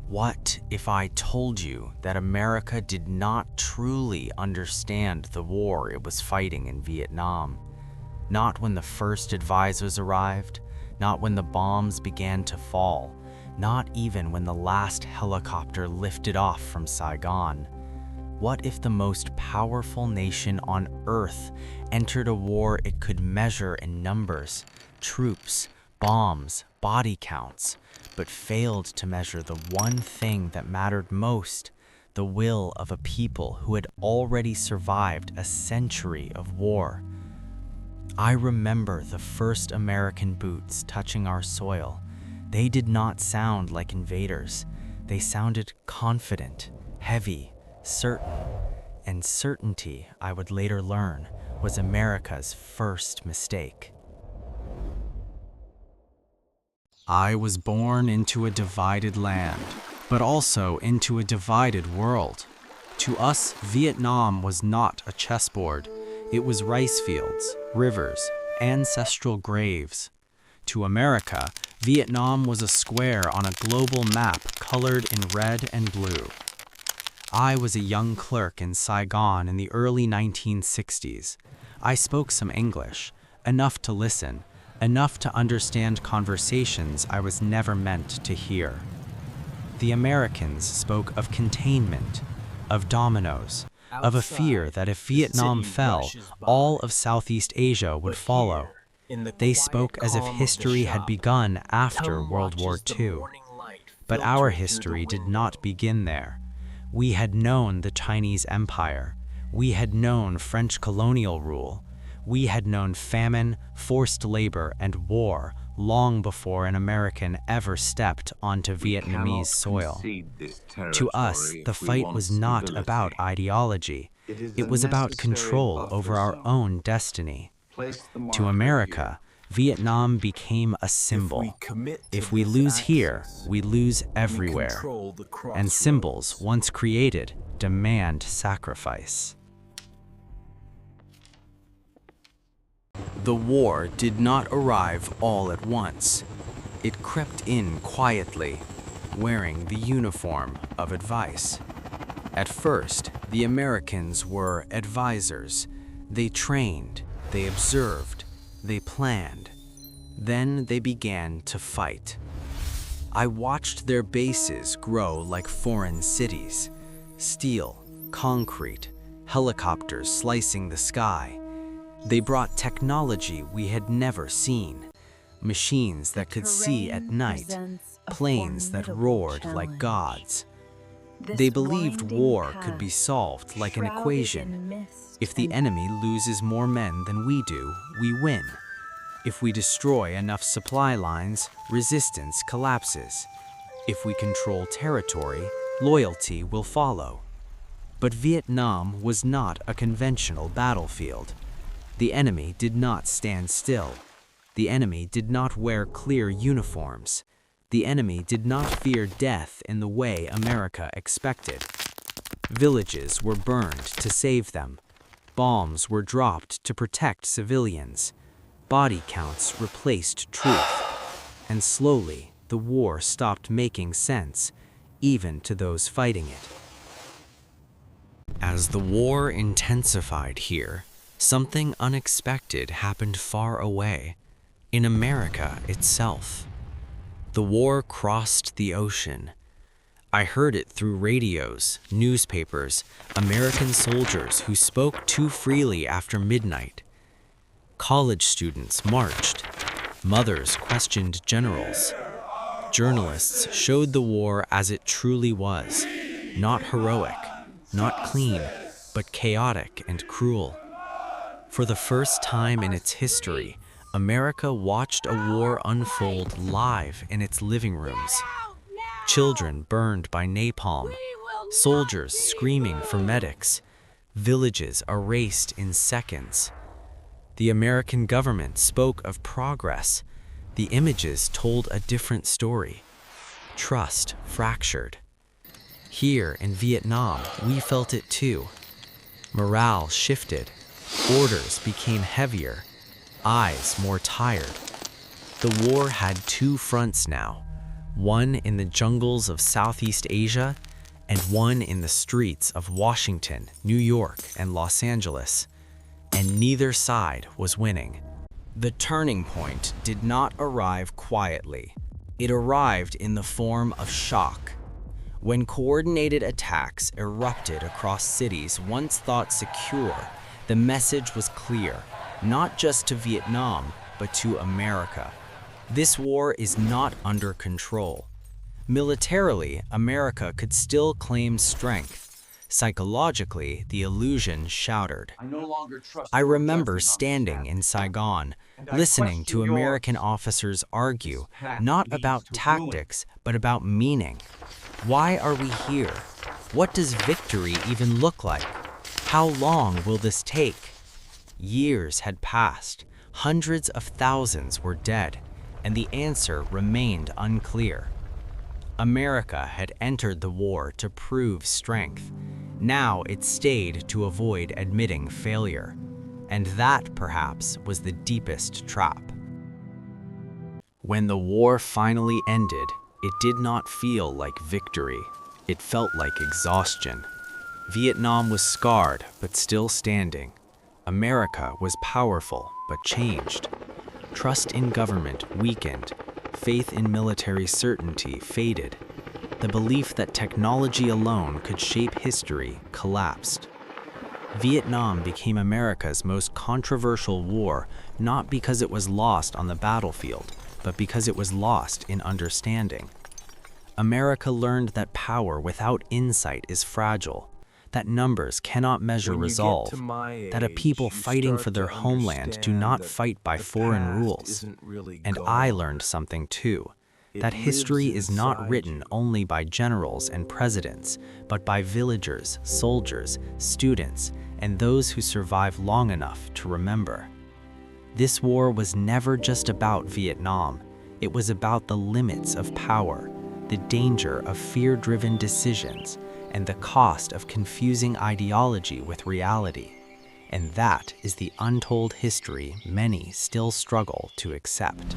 What if I told you that America did not truly understand the war it was fighting in Vietnam? Not when the first advisors arrived, not when the bombs began to fall, not even when the last helicopter lifted off from Saigon. What if the most powerful nation on Earth entered a war it could measure in numbers, troops, bombs, body counts, but failed to measure the one thing that mattered most, the will of a people who had already survived a century of war? I remember the first American boots touching our soil. They did not sound like invaders. They sounded confident, heavy, certain. And certainty, I would later learn, was America's first mistake. I was born into a divided land, but also into a divided world. To us, Vietnam was not a chessboard. It was rice fields, rivers, ancestral graves. To America, Vietnam was a square on a global map colored in red and blue. I was a young clerk in Saigon in the early 1960s. I spoke some English, enough to listen, enough to understand conversations I was never meant to hear. The Americans spoke of containment, of dominoes, of a fear that if Vietnam fell, all of Southeast Asia would follow. They spoke as if history had begun after World War II. But our history did not begin there. We had known the Chinese Empire. We had known French colonial rule. We had known famine, forced labor, and war long before an American ever stepped onto Vietnamese soil. To us, the fight was not about ideology. It was about control over our own destiny. To America, Vietnam became a symbol. If we lose here, we lose everywhere. And symbols, once created, demand sacrifice. The war did not arrive all at once. It crept in quietly, wearing the uniform of advice. At first, the Americans were advisors. They trained, they observed, they planned. Then they began to fight. I watched their bases grow like foreign cities. Steel, concrete, helicopters slicing the sky. They brought technology we had never seen. Machines that could see at night, planes that roared like gods. They believed war could be solved like an equation. If the enemy loses more men than we do, we win. If we destroy enough supply lines, resistance collapses. If we control territory, loyalty will follow. But Vietnam was not a conventional battlefield. The enemy did not stand still. The enemy did not wear clear uniforms. The enemy did not fear death in the way America expected. Villages were burned to save them. Bombs were dropped to protect civilians. Body counts replaced truth. And slowly, the war stopped making sense, even to those fighting it. As the war intensified here, something unexpected happened far away, in America itself. The war crossed the ocean. I heard it through radios, newspapers, American soldiers who spoke too freely after midnight. College students marched. Mothers questioned generals. Journalists showed the war as it truly was, not heroic, not clean, but chaotic and cruel. For the first time in its history, America watched a war unfold live in its living rooms. Children burned by napalm, soldiers screaming for medics, villages erased in seconds. The American government spoke of progress. The images told a different story. Trust fractured. Here in Vietnam, we felt it too. Morale shifted. Orders became heavier, eyes more tired. The war had two fronts now, one in the jungles of Southeast Asia, and one in the streets of Washington, New York, and Los Angeles, and neither side was winning. The turning point did not arrive quietly. It arrived in the form of shock. When coordinated attacks erupted across cities once thought secure, the message was clear, not just to Vietnam, but to America. This war is not under control. Militarily, America could still claim strength. Psychologically, the illusion shattered. I remember standing in Saigon, listening to American officers argue, not about tactics, but about meaning. Why are we here? What does victory even look like? How long will this take? Years had passed, hundreds of thousands were dead, and the answer remained unclear. America had entered the war to prove strength. Now it stayed to avoid admitting failure. And that, perhaps, was the deepest trap. When the war finally ended, it did not feel like victory. It felt like exhaustion. Vietnam was scarred, but still standing. America was powerful, but changed. Trust in government weakened. Faith in military certainty faded. The belief that technology alone could shape history collapsed. Vietnam became America's most controversial war, not because it was lost on the battlefield, but because it was lost in understanding. America learned that power without insight is fragile, that numbers cannot measure resolve, that a people fighting for their homeland do not fight by foreign rules. And I learned something too, that history is not written only by generals and presidents, but by villagers, soldiers, students, and those who survive long enough to remember. This war was never just about Vietnam. It was about the limits of power, the danger of fear-driven decisions, and the cost of confusing ideology with reality. And that is the untold history many still struggle to accept.